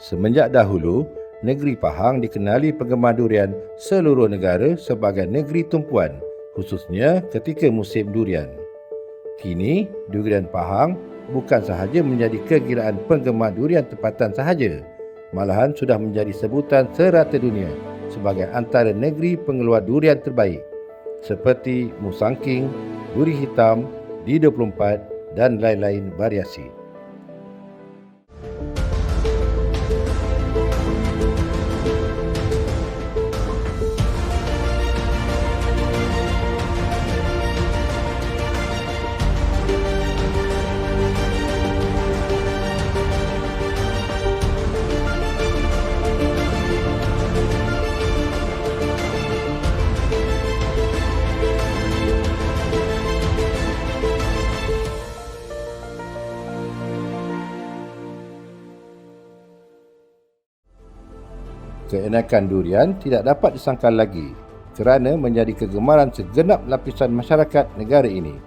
Semenjak dahulu, negeri Pahang dikenali penggemar durian seluruh negara sebagai negeri tumpuan, khususnya ketika musim durian. Kini, durian Pahang bukan sahaja menjadi kegiraan penggemar durian tempatan sahaja, malahan sudah menjadi sebutan serata dunia sebagai antara negeri pengeluar durian terbaik seperti Musangking, Duri Hitam, D24 dan lain-lain variasi. Keenakan durian tidak dapat disangkal lagi kerana menjadi kegemaran segenap lapisan masyarakat negara ini.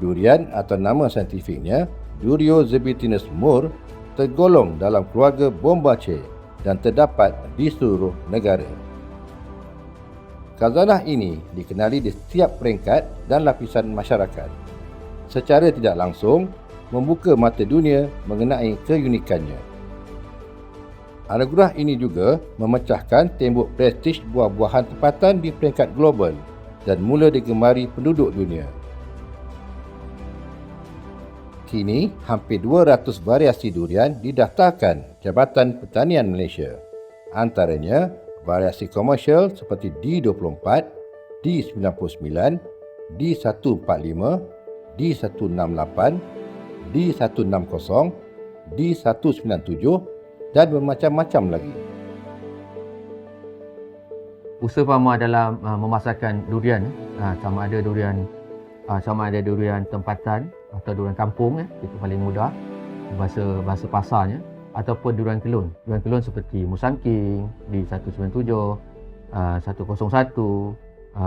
Durian atau nama saintifiknya Durio zebitinus Moore tergolong dalam keluarga Bombaceae dan terdapat di seluruh negara. Khazanah ini dikenali di setiap peringkat dan lapisan masyarakat. Secara tidak langsung, membuka mata dunia mengenai keunikannya. Anugerah ini juga memecahkan tembok prestij buah-buahan tempatan di peringkat global dan mula digemari penduduk dunia. Kini, hampir 200 variasi durian didaftarkan Jabatan Pertanian Malaysia. Antaranya, variasi komersial seperti D24, D99, D145, D168, D160, D197 dan bermacam-macam lagi. Usaha Pharma dalam memasarkan durian, sama ada durian tempatan atau durian kampung, itu paling mudah bahasa pasarnya, ataupun durian kelun. Durian kelun seperti Musangking, D197, 101,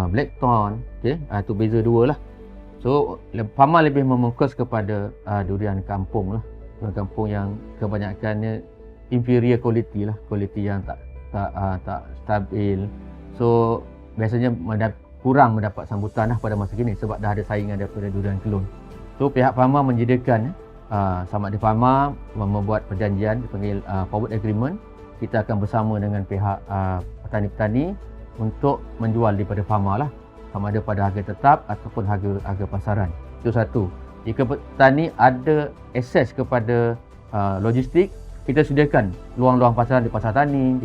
Blackthorn, itu beza dua lah. So, Pharma lebih memokus kepada durian kampung lah. Durian kampung yang kebanyakannya inferior quality lah, quality yang tak stabil. So biasanya kurang mendapat sambutan lah pada masa kini sebab dah ada saingan daripada durian kelun. So pihak Pharma menyediakan sama ada Pharma membuat perjanjian dipanggil forward agreement. Kita akan bersama dengan pihak petani-petani untuk menjual daripada Pharma lah, sama ada pada harga tetap ataupun harga pasaran. Itu satu. Jika petani ada akses kepada logistik, kita sediakan luang-luang pasaran di pasar tani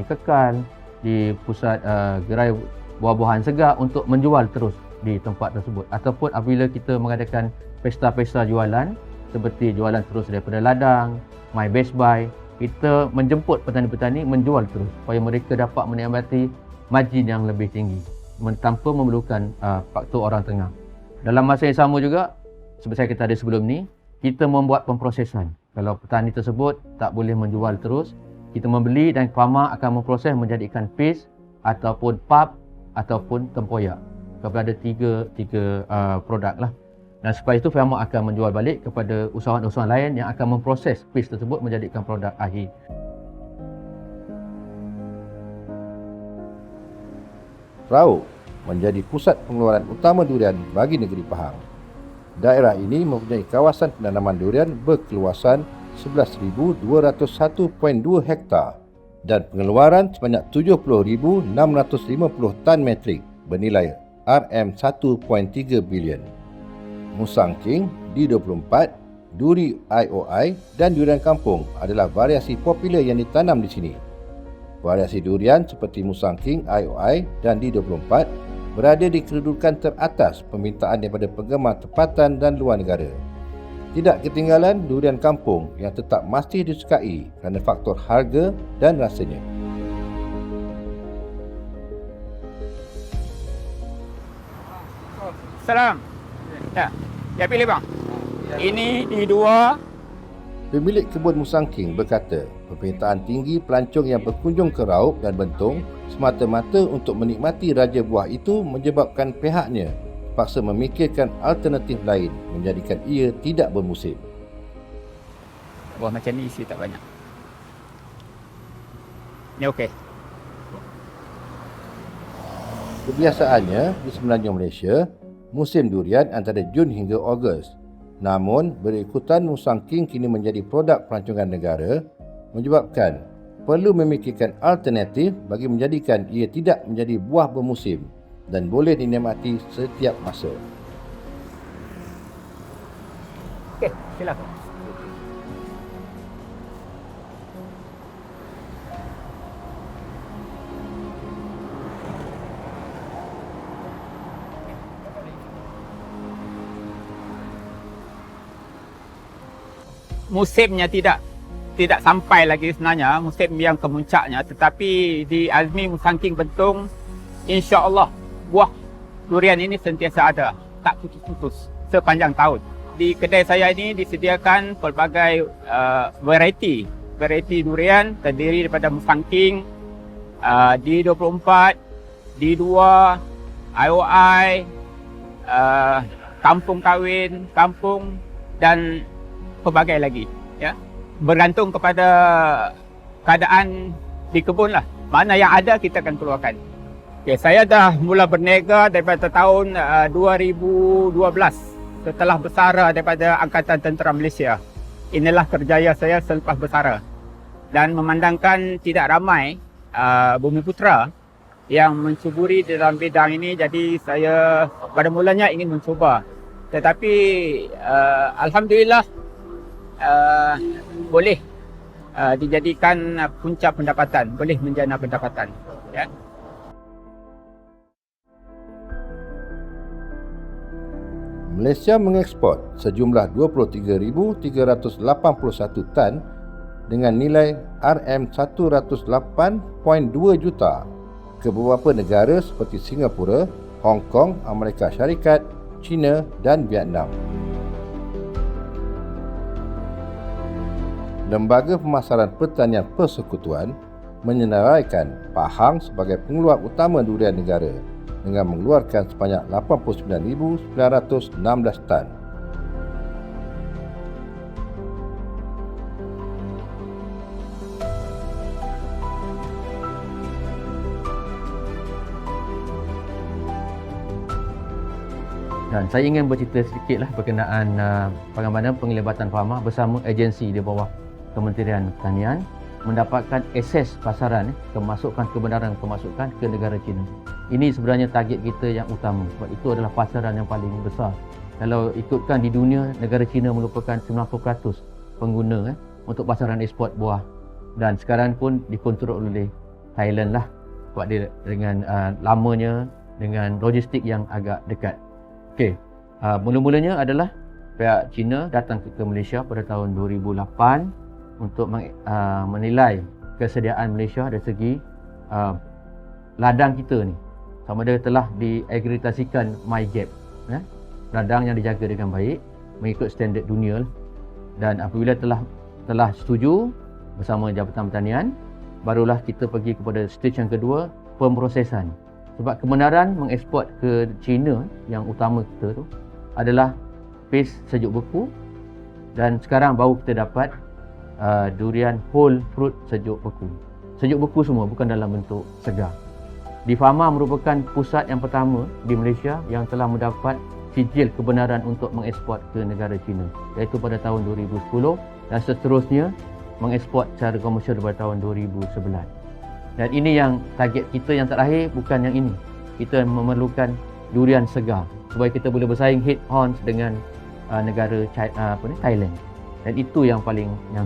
kekal, di pusat gerai buah-buahan segar untuk menjual terus di tempat tersebut. Ataupun apabila kita mengadakan pesta-pesta jualan seperti jualan terus daripada ladang, My Best Buy, kita menjemput petani-petani menjual terus supaya mereka dapat menikmati margin yang lebih tinggi tanpa memerlukan faktor orang tengah. Dalam masa yang sama juga, seperti saya kata sebelum ni, kita membuat pemprosesan. Kalau petani tersebut tak boleh menjual terus, kita membeli dan Pharma akan memproses menjadikan paste ataupun pulp ataupun tempoyak. Kepada tiga produk lah. Dan selepas itu Pharma akan menjual balik kepada usahawan-usahawan lain yang akan memproses paste tersebut menjadikan produk akhir. Rauk menjadi pusat pengeluaran utama durian bagi negeri Pahang. Daerah ini mempunyai kawasan penanaman durian berkeluasan 11,201.2 hektar dan pengeluaran sebanyak 70,650 tan metrik bernilai RM1.3 bilion. Musangking, D24, Duri IOI dan durian kampung adalah variasi popular yang ditanam di sini. Variasi durian seperti Musangking, IOI dan D24 berada di kedudukan teratas permintaan daripada penggemar tempatan dan luar negara. Tidak ketinggalan durian kampung yang tetap masih disukai kerana faktor harga dan rasanya. Salam. Ya pilih bang. Ini D2. Pemilik kebun Musangking berkata, permintaan tinggi pelancong yang berkunjung ke Rauk dan Bentong semata-mata untuk menikmati raja buah itu menyebabkan pihaknya terpaksa memikirkan alternatif lain menjadikan ia tidak bermusim. Buah macam ni isi tak banyak. Ni okey. Kebiasaannya di semenanjung Malaysia, musim durian antara Jun hingga Ogos. Namun, berikutan musang king kini menjadi produk pelancongan negara menyebabkan perlu memikirkan alternatif bagi menjadikan ia tidak menjadi buah bermusim dan boleh dinikmati setiap masa. Okey, silakan. Musimnya tidak sampai lagi sebenarnya, musim yang kemuncaknya, tetapi di Azmi Musang King Bentung, insya-Allah buah durian ini sentiasa ada, tak putus-putus sepanjang tahun. Di kedai saya ini disediakan pelbagai variety durian terdiri daripada Musang King, D24, D2, IOI, kampung kawin, kampung dan pelbagai lagi, ya. Bergantung kepada keadaan di kebun lah. Mana yang ada kita akan keluarkan. Okay, saya dah mula berniaga daripada tahun 2012 setelah bersara daripada Angkatan Tentera Malaysia. Inilah kerjaya saya selepas bersara. Dan memandangkan tidak ramai Bumiputera yang mencuburi dalam bidang ini, jadi saya pada mulanya ingin mencuba. Tetapi alhamdulillah boleh dijadikan punca pendapatan, boleh menjana pendapatan, ya. Malaysia mengekspor sejumlah 23,381 tan dengan nilai RM108.2 juta ke beberapa negara seperti Singapura, Hong Kong, Amerika Syarikat, China dan Vietnam. Lembaga Pemasaran Pertanian Persekutuan menyenaraikan Pahang sebagai pengeluar utama durian negara dengan mengeluarkan sebanyak 89,916 tan. Dan saya ingin bercerita sedikitlah berkenaan bagaimana penglibatan Pharma bersama agensi di bawah Kementerian Pertanian mendapatkan akses pasaran, kemasukan kebenaran pemasukan ke negara China. Ini sebenarnya target kita yang utama sebab itu adalah pasaran yang paling besar. Kalau ikutkan di dunia, negara China merupakan 90% pengguna untuk pasaran ekspor buah. Dan sekarang pun dikontrol oleh Thailand lah sebab dia dengan lamanya, dengan logistik yang agak dekat. Okey, mula-mulanya adalah pihak China datang ke Malaysia pada tahun 2008 untuk menilai kesediaan Malaysia dari segi ladang kita ni. Sama ada telah diakreditasikan MyGap, ladang yang dijaga dengan baik mengikut standard dunia. Dan apabila telah setuju bersama Jabatan Pertanian, barulah kita pergi kepada stage yang kedua, pemprosesan. Sebab kebenaran mengeksport ke China yang utama kita tu adalah paste sejuk beku, dan sekarang baru kita dapat durian whole fruit sejuk beku. Sejuk beku semua, bukan dalam bentuk segar. Di Pharma merupakan pusat yang pertama di Malaysia yang telah mendapat sijil kebenaran untuk mengeksport ke negara China, iaitu pada tahun 2010 dan seterusnya mengeksport secara komersial pada tahun 2011. Dan ini yang target kita yang terakhir, bukan yang ini. Kita memerlukan durian segar supaya kita boleh bersaing head on dengan negara Thailand. Dan itu yang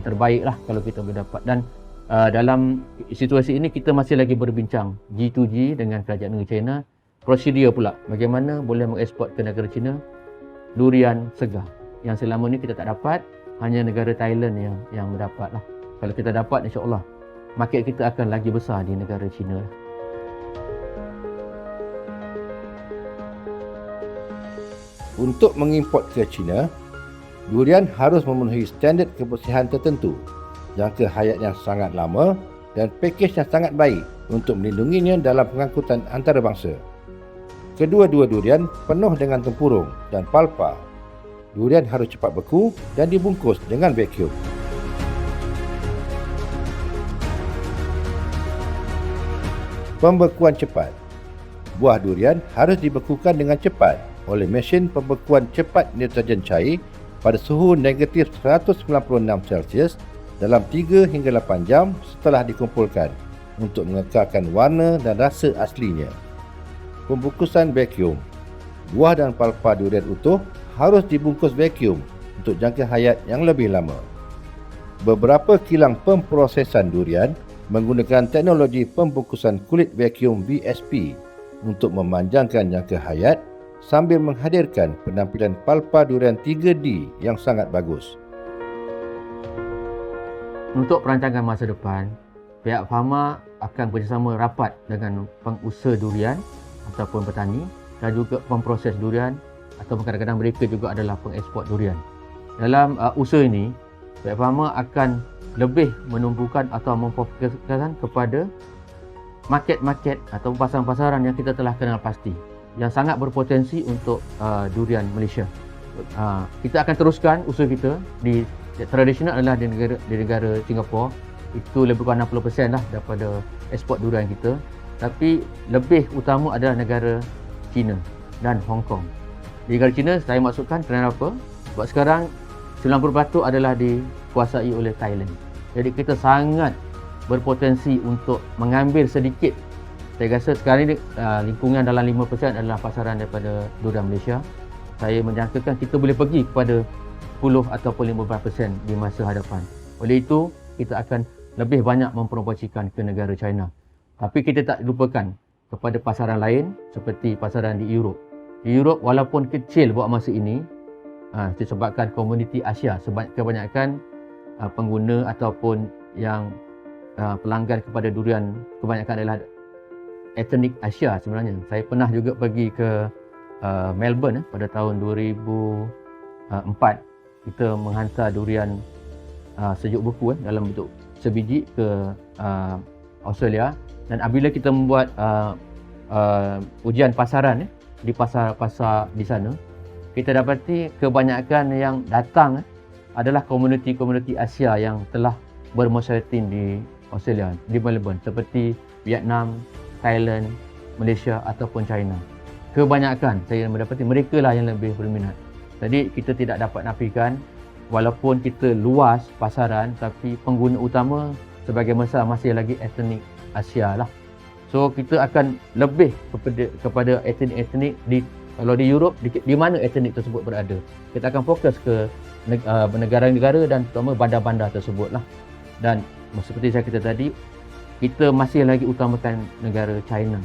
terbaik lah kalau kita boleh dapat. Dan dalam situasi ini kita masih lagi berbincang G2G dengan kerajaan negara China, prosedur pula bagaimana boleh mengeksport ke negara China durian segar yang selama ni kita tak dapat, hanya negara Thailand yang mendapat lah. Kalau kita dapat, insya-Allah market kita akan lagi besar di negara China. Untuk mengimport ke China, durian harus memenuhi standard kebersihan tertentu, jangka hayat yang sangat lama dan pakej yang sangat baik untuk melindunginya dalam pengangkutan antarabangsa. Kedua-dua durian penuh dengan tempurung dan palpa. Durian harus cepat beku dan dibungkus dengan vacuum. Pembekuan cepat. Buah durian harus dibekukan dengan cepat oleh mesin pembekuan cepat nitrogen cair pada suhu negatif 196 Celsius dalam 3 hingga 8 jam setelah dikumpulkan untuk mengekalkan warna dan rasa aslinya. Pembungkusan vacuum. Buah dan palpa durian utuh harus dibungkus vacuum untuk jangka hayat yang lebih lama. Beberapa kilang pemprosesan durian menggunakan teknologi pembungkusan kulit vacuum VSP untuk memanjangkan jangka hayat sambil menghadirkan penampilan palpa durian 3D yang sangat bagus. Untuk perancangan masa depan, pihak Pharma akan bekerjasama rapat dengan pengusaha durian ataupun petani dan juga pemproses durian atau kadang-kadang mereka juga adalah pengeksport durian. Dalam usaha ini, pihak Pharma akan lebih menumbuhkan atau memfokuskan kepada market-market atau pasaran-pasaran yang kita telah kenal pasti, yang sangat berpotensi untuk durian Malaysia. Kita akan teruskan usaha kita di tradisional adalah di negara Singapura. Itu lebih kurang 60% lah daripada ekspor durian kita. Tapi lebih utama adalah negara China dan Hong Kong. Di negara China saya maksudkan kenapa? Sebab sekarang 90% adalah dikuasai oleh Thailand. Jadi kita sangat berpotensi untuk mengambil sedikit. Saya rasa sekarang ini lingkungan dalam 5% adalah pasaran daripada durian Malaysia. Saya menjangkakan kita boleh pergi kepada 10 ataupun 15% di masa hadapan. Oleh itu, kita akan lebih banyak mempromosikan ke negara China. Tapi kita tak lupakan kepada pasaran lain seperti pasaran di Europe. Di Europe walaupun kecil buat masa ini, disebabkan komuniti Asia, kebanyakan pengguna ataupun yang pelanggan kepada durian kebanyakan adalah etnik Asia sebenarnya. Saya pernah juga pergi ke Melbourne pada tahun 2004. Kita menghantar durian sejuk beku dalam bentuk sebiji ke Australia, dan apabila kita membuat ujian pasaran di pasar-pasar di sana, kita dapati kebanyakan yang datang adalah komuniti-komuniti Asia yang telah bermasyarakat di Australia, di Melbourne, seperti Vietnam, Thailand, Malaysia ataupun China. Kebanyakan saya mendapati mereka lah yang lebih berminat. Jadi kita tidak dapat nafikan walaupun kita luas pasaran, tapi pengguna utama sebahagian besar masih lagi etnik Asia lah. So kita akan lebih kepada etnik-etnik kalau di Europe, di mana etnik tersebut berada. Kita akan fokus ke negara-negara dan terutama bandar-bandar tersebut lah. Dan seperti saya kata tadi, kita masih lagi utamakan negara China.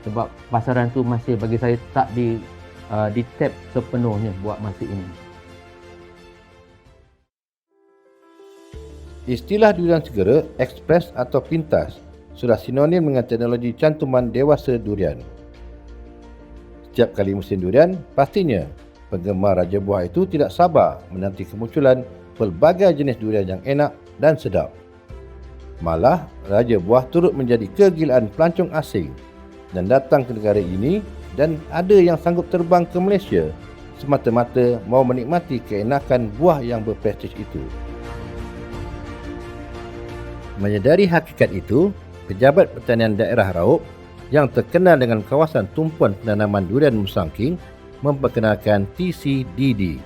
Sebab pasaran tu masih bagi saya tak di tap sepenuhnya buat masa ini. Istilah durian segera, ekspres atau pintas sudah sinonim dengan teknologi cantuman dewasa durian. Setiap kali musim durian, pastinya penggemar raja buah itu tidak sabar menanti kemunculan pelbagai jenis durian yang enak dan sedap. Malah, raja buah turut menjadi kegilaan pelancong asing dan datang ke negara ini, dan ada yang sanggup terbang ke Malaysia semata-mata mahu menikmati keenakan buah yang berprestij itu. Menyedari hakikat itu, Pejabat Pertanian Daerah Raub yang terkenal dengan kawasan tumpuan penanaman durian Musangking memperkenalkan TCDD.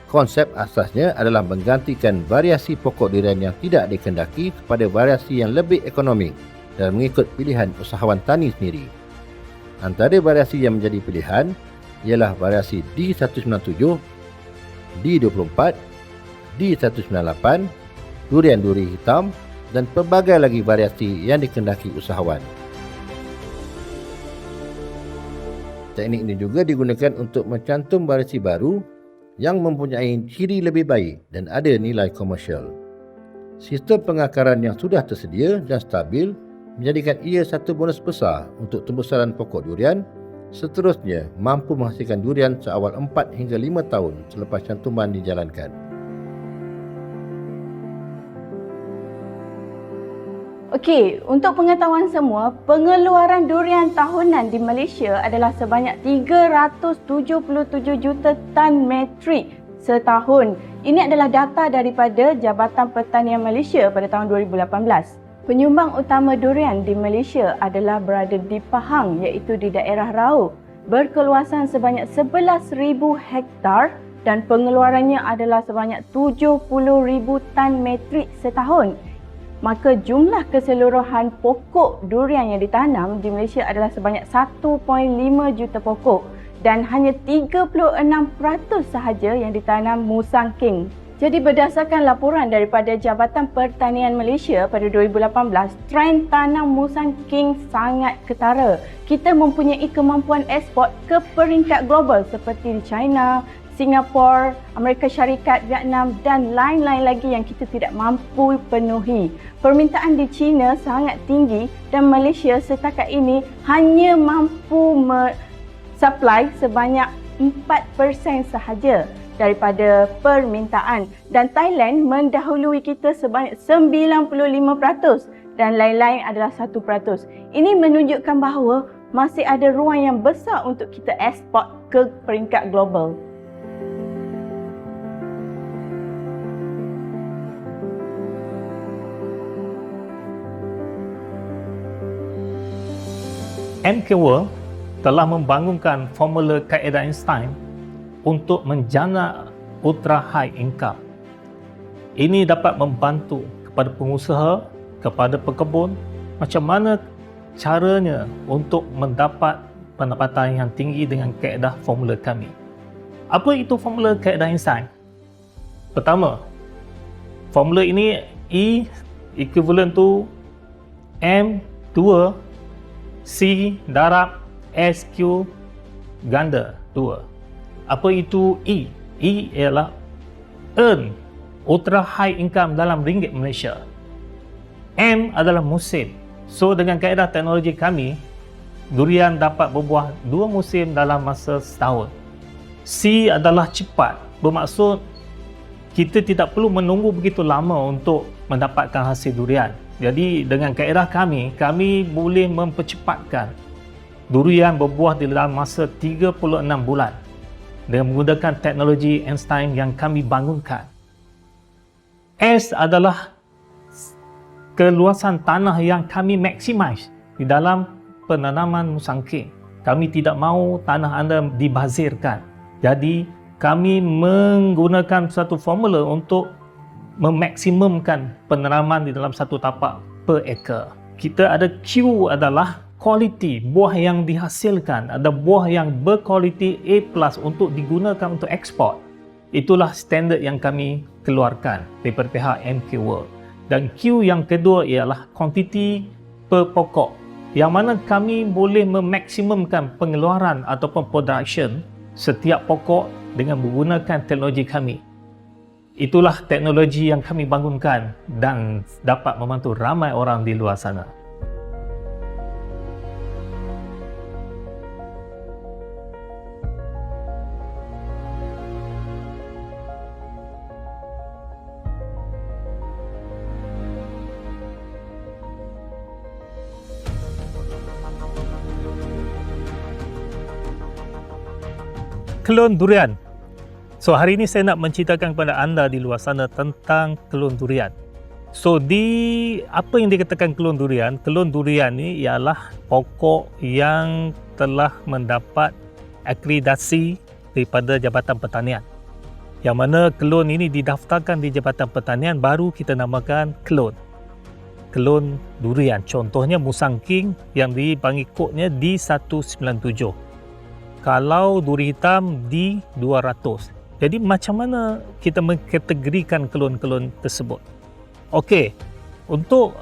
Konsep asasnya adalah menggantikan variasi pokok durian yang tidak dikehendaki kepada variasi yang lebih ekonomik dan mengikut pilihan usahawan tani sendiri. Antara variasi yang menjadi pilihan ialah variasi D197, D24, D198, durian duri hitam dan pelbagai lagi variasi yang dikehendaki usahawan. Teknik ini juga digunakan untuk mencantum variasi baru yang mempunyai ciri lebih baik dan ada nilai komersial. Sistem pengakaran yang sudah tersedia dan stabil menjadikan ia satu bonus besar untuk tembusaran pokok durian. Seterusnya mampu menghasilkan durian seawal 4 hingga 5 tahun selepas cantuman dijalankan. Okey, untuk pengetahuan semua, pengeluaran durian tahunan di Malaysia adalah sebanyak 377 juta tan metrik setahun. Ini adalah data daripada Jabatan Pertanian Malaysia pada tahun 2018. Penyumbang utama durian di Malaysia adalah berada di Pahang iaitu di daerah Rau, berkeluasan sebanyak 11,000 hektar dan pengeluarannya adalah sebanyak 70,000 tan metrik setahun. Maka jumlah keseluruhan pokok durian yang ditanam di Malaysia adalah sebanyak 1.5 juta pokok dan hanya 36% sahaja yang ditanam musang king. Jadi berdasarkan laporan daripada Jabatan Pertanian Malaysia pada 2018, trend tanam musang king sangat ketara. Kita mempunyai kemampuan ekspor ke peringkat global seperti di China, Singapura, Amerika Syarikat, Vietnam dan lain-lain lagi yang kita tidak mampu penuhi. Permintaan di China sangat tinggi dan Malaysia setakat ini hanya mampu supply sebanyak 4% sahaja daripada permintaan dan Thailand mendahului kita sebanyak 95% dan lain-lain adalah 1%. Ini menunjukkan bahawa masih ada ruang yang besar untuk kita ekspor ke peringkat global. MK World telah membangunkan formula kaedah Einstein untuk menjana ultra high income. Ini dapat membantu kepada pengusaha, kepada pekebun macam mana caranya untuk mendapat pendapatan yang tinggi dengan kaedah formula kami. Apa itu formula kaedah Einstein? Pertama, formula ini E equivalent to M2 C darab SQ ganda 2. Apa itu E? E ialah earn ultra high income dalam ringgit Malaysia. M adalah musim. So dengan kaedah teknologi kami, durian dapat berbuah 2 musim dalam masa setahun. C adalah cepat. Bermaksud kita tidak perlu menunggu begitu lama untuk mendapatkan hasil durian. Jadi dengan kaedah kami boleh mempercepatkan durian berbuah di dalam masa 36 bulan dengan menggunakan teknologi Einstein yang kami bangunkan. S adalah keluasan tanah yang kami maximize di dalam penanaman musang king. Kami tidak mahu tanah anda dibazirkan. Jadi kami menggunakan satu formula untuk memaksimumkan penanaman di dalam satu tapak per ekar. Kita ada Q adalah kualiti buah yang dihasilkan, ada buah yang berkualiti A+ untuk digunakan untuk ekspor. Itulah standard yang kami keluarkan daripada pihak MK World. Dan Q yang kedua ialah kuantiti per pokok, yang mana kami boleh memaksimumkan pengeluaran ataupun production setiap pokok dengan menggunakan teknologi kami. Itulah teknologi yang kami bangunkan dan dapat membantu ramai orang di luar sana. Kelun durian. So hari ini saya nak menceritakan kepada anda di luar sana tentang kelun durian. So apa yang dikatakan kelun durian? Kelun durian ni ialah pokok yang telah mendapat akreditasi daripada Jabatan Pertanian. Yang mana kelun ini didaftarkan di Jabatan Pertanian, baru kita namakan kelun. Kelun durian. Contohnya musang king yang dipanggil kodnya D197. Kalau duri hitam D200. Jadi macam mana kita mengkategorikan kelun-kelun tersebut? Okey, untuk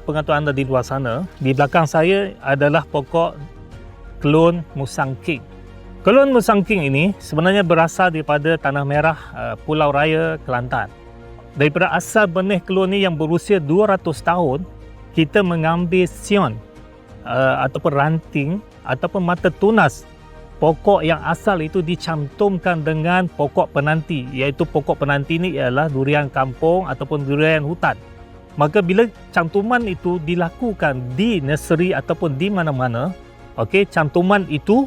pengetahuan anda di luar sana, di belakang saya adalah pokok kelun musang king. Kelun musang king ini sebenarnya berasal daripada Tanah Merah, Pulau Raya, Kelantan. Daripada asal benih kelun ini yang berusia 200 tahun, kita mengambil sion ataupun ranting ataupun mata tunas pokok yang asal itu dicantumkan dengan pokok penanti, iaitu pokok penanti ini ialah durian kampung ataupun durian hutan. Maka bila cantuman itu dilakukan di nursery ataupun di mana-mana, okey, cantuman itu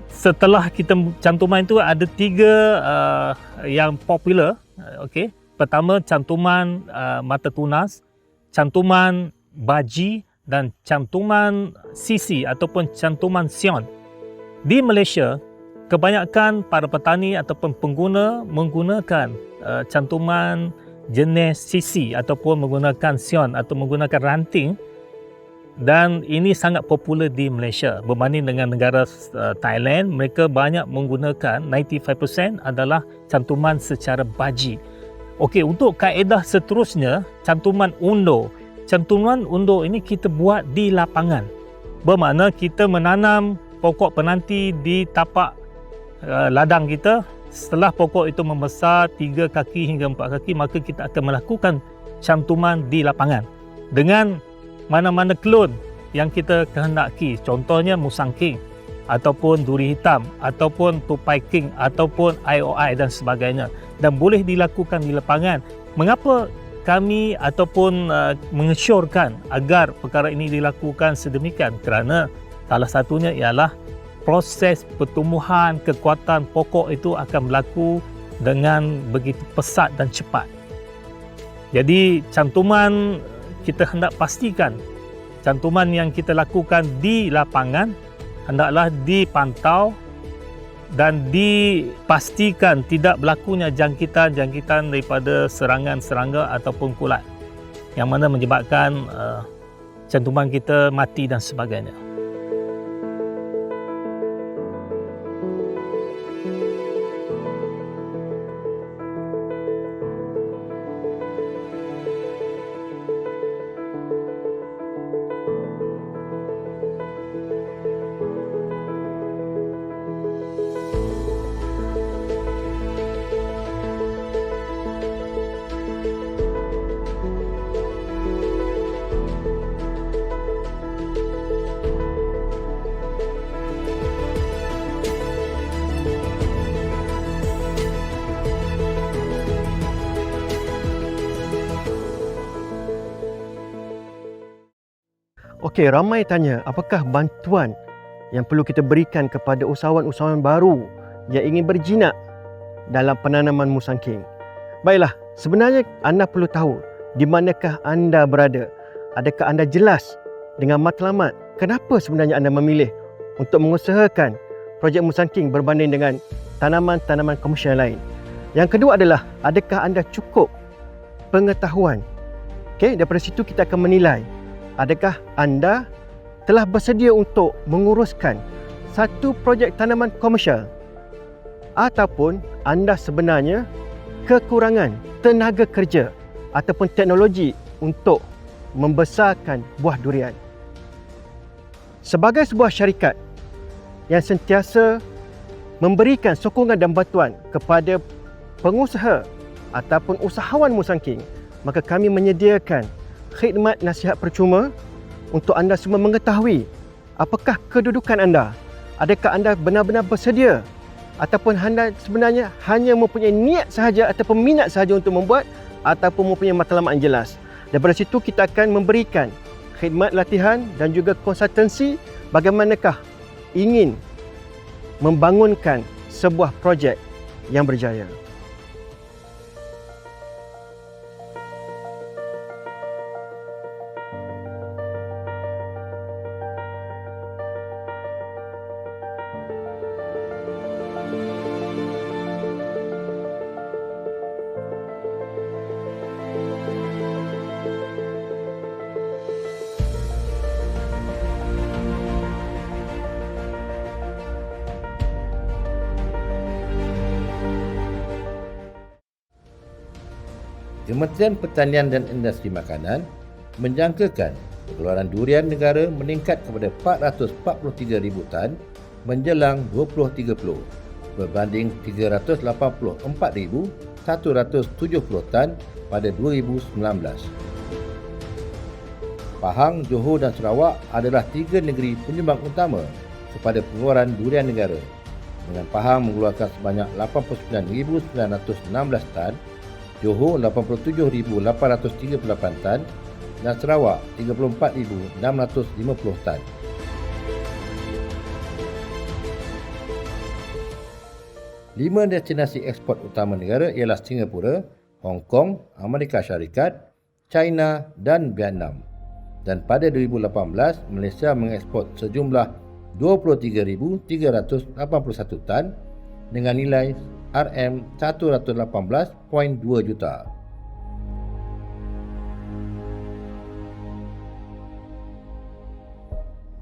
setelah kita cantuman itu ada 3 yang popular, okey. Pertama cantuman mata tunas, cantuman baji dan cantuman CC ataupun cantuman Sion. Di Malaysia, kebanyakan para petani ataupun pengguna menggunakan cantuman jenis CC ataupun menggunakan Sion atau menggunakan ranting, dan ini sangat popular di Malaysia berbanding dengan negara Thailand. Mereka banyak menggunakan 95% adalah cantuman secara baji. Okey, untuk kaedah seterusnya, cantuman undo. Cantuman undo ini kita buat di lapangan. Bermakna kita menanam pokok penanti di tapak ladang kita. Setelah pokok itu membesar 3 kaki hingga 4 kaki, maka kita akan melakukan cantuman di lapangan dengan mana-mana klon yang kita kehendaki. Contohnya musang king ataupun duri hitam ataupun tupai king ataupun IOI dan sebagainya, dan boleh dilakukan di lapangan. Mengapa kami ataupun mengesyorkan agar perkara ini dilakukan sedemikian? Kerana salah satunya ialah proses pertumbuhan kekuatan pokok itu akan berlaku dengan begitu pesat dan cepat. Jadi cantuman kita hendak pastikan cantuman yang kita lakukan di lapangan hendaklah dipantau dan dipastikan tidak berlakunya jangkitan daripada serangan-serangga ataupun kulat yang mana menyebabkan cantuman kita mati dan sebagainya. Okey, ramai tanya apakah bantuan yang perlu kita berikan kepada usahawan-usahawan baru yang ingin berjinak dalam penanaman musang king. Baiklah, sebenarnya anda perlu tahu di manakah anda berada. Adakah anda jelas dengan matlamat kenapa sebenarnya anda memilih untuk mengusahakan projek musang king berbanding dengan tanaman-tanaman komersial lain. Yang kedua adalah adakah anda cukup pengetahuan. Okey, daripada situ kita akan menilai adakah anda telah bersedia untuk menguruskan satu projek tanaman komersial ataupun anda sebenarnya kekurangan tenaga kerja ataupun teknologi untuk membesarkan buah durian. Sebagai sebuah syarikat yang sentiasa memberikan sokongan dan bantuan kepada pengusaha ataupun usahawan musang king, maka kami menyediakan khidmat nasihat percuma untuk anda semua mengetahui apakah kedudukan anda. Adakah anda benar-benar bersedia ataupun anda sebenarnya hanya mempunyai niat sahaja ataupun minat sahaja untuk membuat ataupun mempunyai matlamat yang jelas. Daripada situ kita akan memberikan khidmat latihan dan juga konsultansi bagaimanakah ingin membangunkan sebuah projek yang berjaya. Kementerian Pertanian dan Industri Makanan menjangkakan pengeluaran durian negara meningkat kepada 443,000 tan menjelang 2030 berbanding 384,170 tan pada 2019. Pahang, Johor dan Sarawak adalah 3 negeri penyumbang utama kepada pengeluaran durian negara, dengan Pahang mengeluarkan sebanyak 89,916 tan, Johor 87,838 tan dan Sarawak 34,650 tan. Lima destinasi ekspor utama negara ialah Singapura, Hong Kong, Amerika Syarikat, China dan Vietnam. Dan pada 2018, Malaysia mengekspor sejumlah 23,381 tan dengan nilai RM118.2 juta.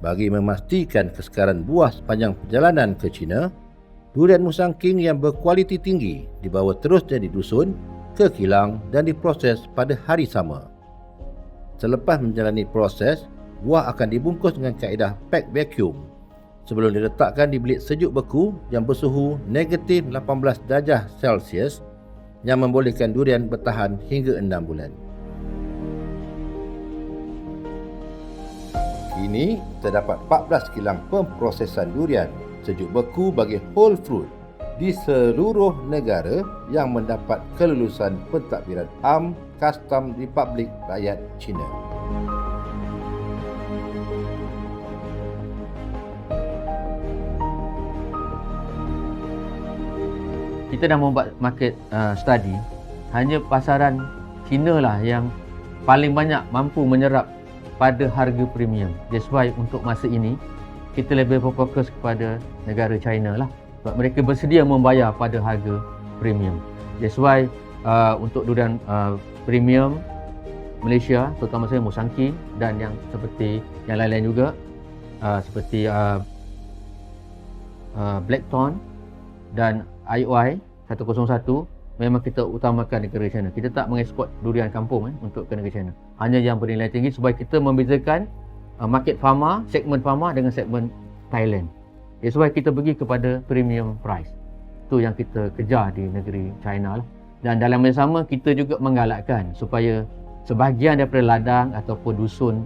Bagi memastikan kesegaran buah sepanjang perjalanan ke China, durian Musang King yang berkualiti tinggi dibawa terus dari dusun ke kilang dan diproses pada hari sama. Selepas menjalani proses, buah akan dibungkus dengan kaedah pack vacuum sebelum diletakkan di bilik sejuk beku yang bersuhu negatif 18 darjah Celsius yang membolehkan durian bertahan hingga 6 bulan. Kini, terdapat 14 kilang pemprosesan durian sejuk beku bagi whole fruit di seluruh negara yang mendapat kelulusan pentadbiran Am Kastam Republik Rakyat China. Kita dah membuat market study, hanya pasaran China lah yang paling banyak mampu menyerap pada harga premium. That's why untuk masa ini kita lebih berfokus kepada negara China lah, sebab mereka bersedia membayar pada harga premium. That's why untuk durian premium Malaysia, terutama saya Musang King dan yang seperti yang lain-lain juga, seperti Blackthorn dan IOI 101, memang kita utamakan negara China. Kita tak mengeksport durian kampung untuk ke negara China. Hanya yang bernilai tinggi supaya kita membezakan market pharma, segmen pharma dengan segmen Thailand. That's why kita pergi kepada premium price. Itu yang kita kejar di negeri China lah. Dan dalam masa sama kita juga menggalakkan supaya sebahagian daripada ladang ataupun dusun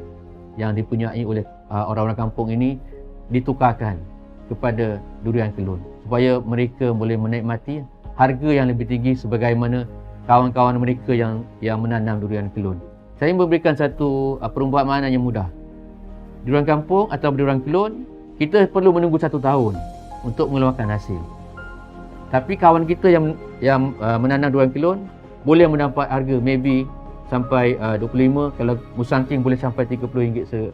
yang dipunyai oleh orang-orang kampung ini ditukarkan kepada durian kelun supaya mereka boleh menikmati harga yang lebih tinggi sebagaimana kawan-kawan mereka yang menanam durian kelun. Saya memberikan satu perumpamaan yang mudah. Durian kampung atau durian kelun, kita perlu menunggu 1 tahun untuk mengeluarkan hasil. Tapi kawan kita yang menanam durian kelun boleh mendapat harga maybe sampai 25, kalau Musang King boleh sampai RM30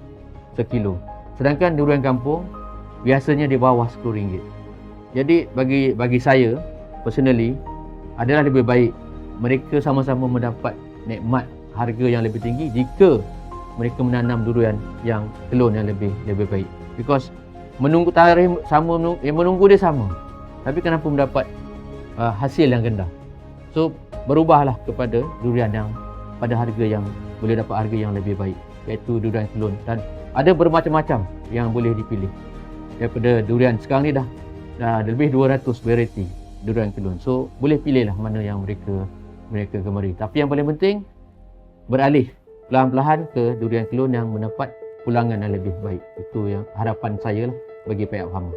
sekilo. Sedangkan durian kampung biasanya di bawah RM10. Jadi bagi saya personally adalah lebih baik mereka sama-sama mendapat nikmat harga yang lebih tinggi jika mereka menanam durian yang kelun yang lebih baik. Because menunggu tarikh sama, menunggu dia sama, tapi kenapa mendapat hasil yang rendah. So berubahlah kepada durian yang pada harga yang boleh dapat harga yang lebih baik, iaitu durian kelun. Dan ada bermacam-macam yang boleh dipilih. Daripada durian sekarang ni dah lebih 200 variety durian kelun. So boleh pilihlah mana yang mereka gemari. Tapi yang paling penting beralih perlahan-lahan ke durian kelun yang mendapat pulangan yang lebih baik. Itu yang harapan saya lah bagi pihak Pharma.